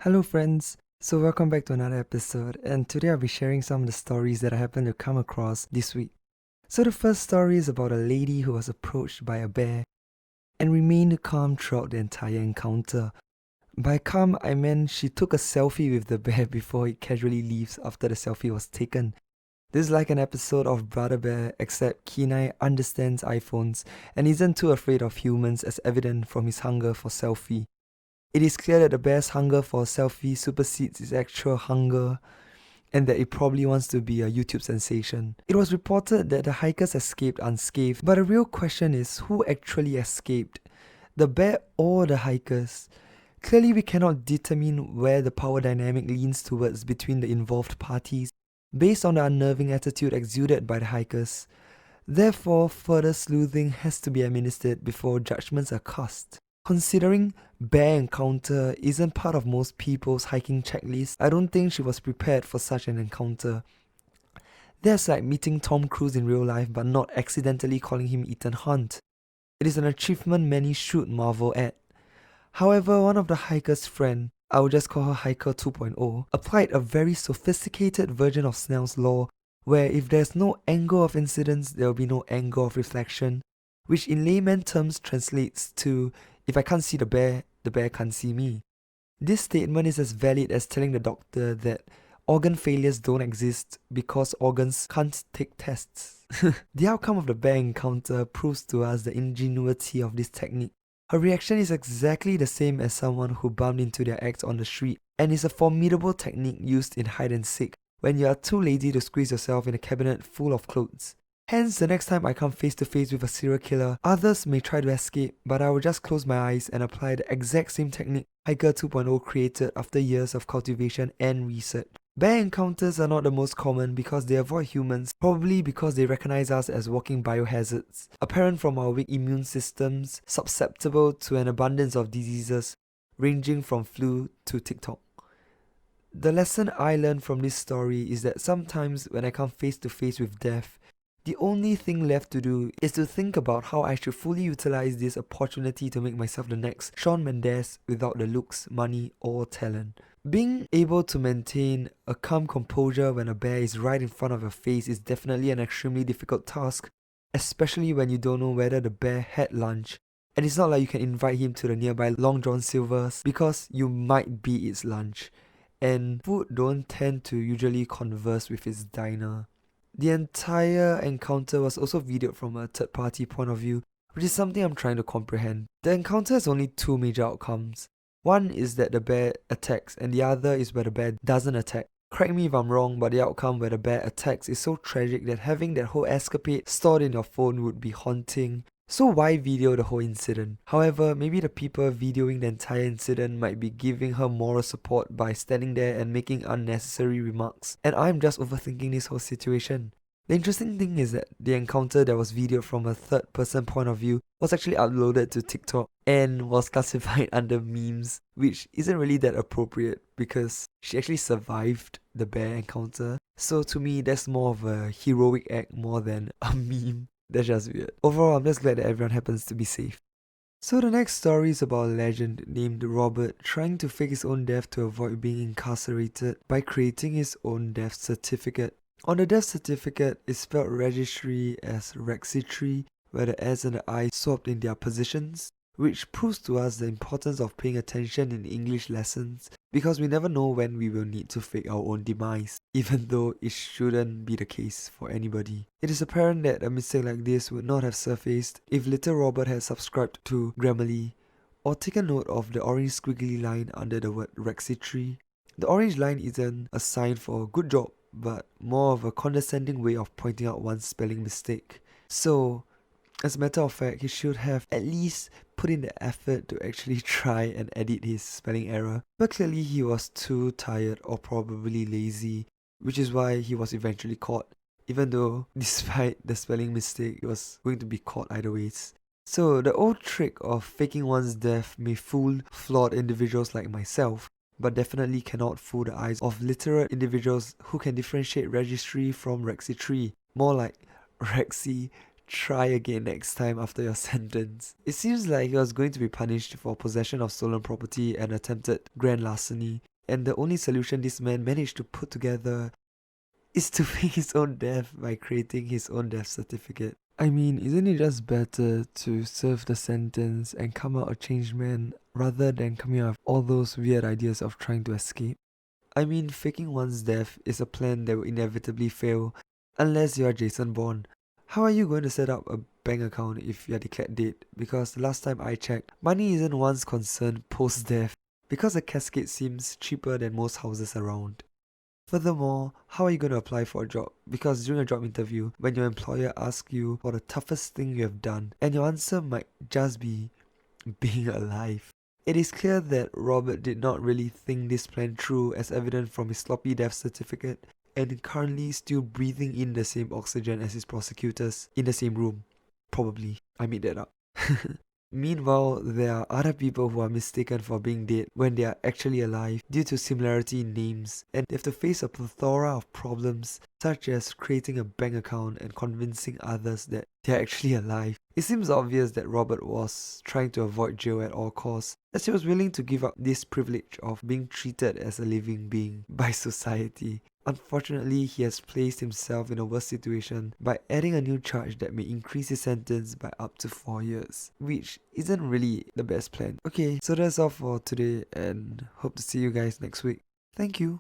Hello friends, so welcome back to another episode, and today I'll be sharing some of the stories that I happened to come across this week. So the first story is about a lady who was approached by a bear and remained calm throughout the entire encounter. By calm, I meant she took a selfie with the bear before it casually leaves after the selfie was taken. This is like an episode of Brother Bear, except Kenai understands iPhones and isn't too afraid of humans, as evident from his hunger for selfie. It is clear that the bear's hunger for a selfie supersedes its actual hunger and that it probably wants to be a YouTube sensation. It was reported that the hikers escaped unscathed, but the real question is who actually escaped? The bear or the hikers? Clearly, we cannot determine where the power dynamic leans towards between the involved parties based on the unnerving attitude exuded by the hikers. Therefore, further sleuthing has to be administered before judgments are cast. Considering bear encounter isn't part of most people's hiking checklist, I don't think she was prepared for such an encounter. That's like meeting Tom Cruise in real life but not accidentally calling him Ethan Hunt. It is an achievement many should marvel at. However, one of the hiker's friend, I will just call her Hiker 2.0, applied a very sophisticated version of Snell's law where if there's no angle of incidence, there will be no angle of reflection, which in layman terms translates to if I can't see the bear can't see me. This statement is as valid as telling the doctor that organ failures don't exist because organs can't take tests. The outcome of the bear encounter proves to us the ingenuity of this technique. Her reaction is exactly the same as someone who bumped into their ex on the street and is a formidable technique used in hide and seek when you are too lazy to squeeze yourself in a cabinet full of clothes. Hence, the next time I come face to face with a serial killer, others may try to escape, but I will just close my eyes and apply the exact same technique Hiker 2.0 created after years of cultivation and research. Bear encounters are not the most common because they avoid humans, probably because they recognize us as walking biohazards, apparent from our weak immune systems, susceptible to an abundance of diseases, ranging from flu to TikTok. The lesson I learned from this story is that sometimes when I come face to face with death, the only thing left to do is to think about how I should fully utilize this opportunity to make myself the next Shawn Mendes without the looks, money, or talent. Being able to maintain a calm composure when a bear is right in front of your face is definitely an extremely difficult task, especially when you don't know whether the bear had lunch. And it's not like you can invite him to the nearby Long John Silver's because you might be its lunch. And food don't tend to usually converse with its diner. The entire encounter was also videoed from a third party point of view, which is something I'm trying to comprehend. The encounter has only two major outcomes. One is that the bear attacks, and the other is where the bear doesn't attack. Correct me if I'm wrong, but the outcome where the bear attacks is so tragic that having that whole escapade stored in your phone would be haunting. So why video the whole incident? However, maybe the people videoing the entire incident might be giving her moral support by standing there and making unnecessary remarks, and I'm just overthinking this whole situation. The interesting thing is that the encounter that was videoed from a third person point of view was actually uploaded to TikTok and was classified under memes, which isn't really that appropriate because she actually survived the bear encounter. So to me, that's more of a heroic act more than a meme. That's just weird. Overall, I'm just glad that everyone happens to be safe. So the next story is about a legend named Robert trying to fake his own death to avoid being incarcerated by creating his own death certificate. On the death certificate, it's spelled registry as Rexitry, where the S and the I swapped in their positions, which proves to us the importance of paying attention in English lessons because we never know when we will need to fake our own demise, even though it shouldn't be the case for anybody. It is apparent that a mistake like this would not have surfaced if little Robert had subscribed to Grammarly or taken note of the orange squiggly line under the word Rexitry. The orange line isn't a sign for a good job, but more of a condescending way of pointing out one's spelling mistake. So, as a matter of fact, he should have at least put in the effort to actually try and edit his spelling error. But clearly he was too tired or probably lazy, which is why he was eventually caught, even though despite the spelling mistake, he was going to be caught either ways. So the old trick of faking one's death may fool flawed individuals like myself, but definitely cannot fool the eyes of literate individuals who can differentiate registry from Rexitry. More like Rexy, try again next time after your sentence. It seems like he was going to be punished for possession of stolen property and attempted grand larceny, and the only solution this man managed to put together is to fake his own death by creating his own death certificate. I mean, isn't it just better to serve the sentence and come out a changed man rather than coming out with all those weird ideas of trying to escape? I mean, faking one's death is a plan that will inevitably fail unless you are Jason Bourne. How are you going to set up a bank account if you are declared dead? Because last time I checked, money isn't one's concern post-death because a casket seems cheaper than most houses around. Furthermore, how are you going to apply for a job? Because during a job interview, when your employer asks you for the toughest thing you have done, and your answer might just be being alive. It is clear that Robert did not really think this plan through, as evident from his sloppy death certificate, and currently still breathing in the same oxygen as his prosecutors in the same room. Probably. I made that up. Meanwhile, there are other people who are mistaken for being dead when they are actually alive due to similarity in names, and they have to face a plethora of problems such as creating a bank account and convincing others that they are actually alive. It seems obvious that Robert was trying to avoid jail at all costs, as he was willing to give up this privilege of being treated as a living being by society. Unfortunately, he has placed himself in a worse situation by adding a new charge that may increase his sentence by up to 4 years, which isn't really the best plan. Okay, so that's all for today and hope to see you guys next week. Thank you.